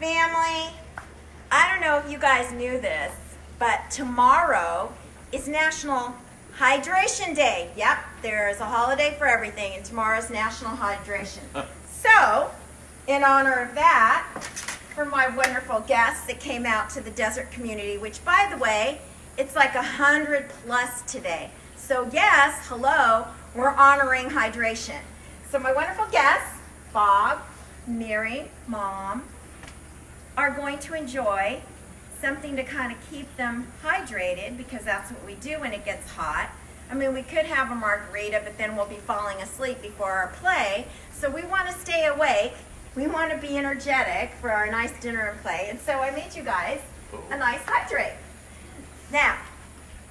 family, I don't know if you guys knew this, but tomorrow is National Hydration Day. Yep, there's a holiday for everything, and tomorrow's National Hydration. So, in honor of that, for my wonderful guests that came out to the desert community, which, by the way, it's like 100 plus today. So yes, hello, we're honoring hydration. So my wonderful guests, Bob, Mary, Mom, are going to enjoy something to kind of keep them hydrated, because that's what we do when it gets hot. I mean, we could have a margarita, but then we'll be falling asleep before our play. So we want to stay awake. We want to be energetic for our nice dinner and play. And so I made you guys a nice hydrate. Now,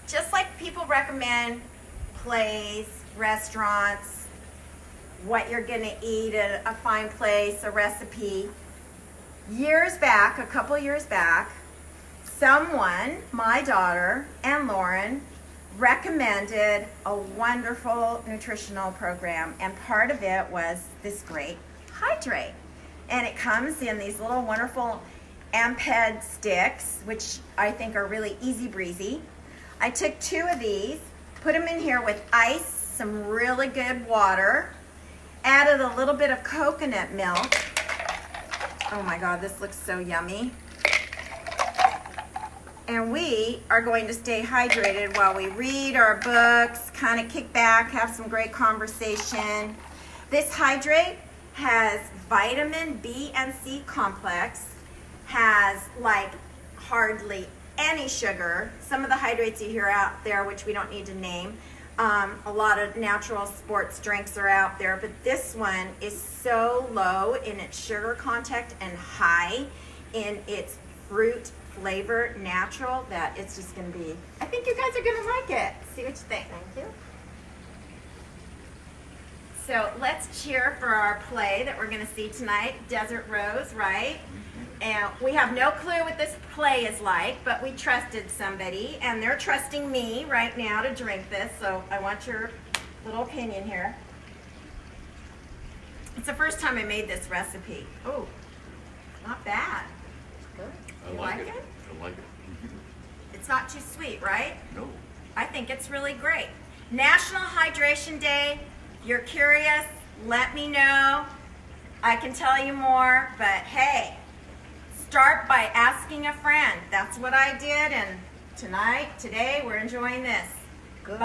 just like people recommend plays, restaurants, what you're going to eat at a fine place, a recipe, years back, a couple years back, someone, my daughter and Lauren, recommended a wonderful nutritional program, and part of it was this great hydrate. And it comes in these little wonderful Amped sticks, which I think are really easy breezy. I took 2 of these, put them in here with ice, some really good water, added a little bit of coconut milk. Oh my God, this looks so yummy. And we are going to stay hydrated while we read our books, kind of kick back, have some great conversation. This hydrate has vitamin B and C complex, has like hardly any sugar. Some of the hydrates you hear out there, which we don't need to name, a lot of natural sports drinks are out there, but this one is so low in its sugar content and high in its fruit flavor, natural, that it's just going to be, I think you guys are going to like it. See what you think. Thank you. So let's cheer for our play that we're going to see tonight, Desert Rose, right? And we have no clue what this play is like, but we trusted somebody, and they're trusting me right now to drink this, so I want your little opinion here. It's the first time I made this recipe. Oh, not bad. Good. You like it? I like it. It's not too sweet, right? No. I think it's really great. National Hydration Day. If you're curious, let me know. I can tell you more, but hey, start by asking a friend. That's what I did, and today, we're enjoying this. Bye.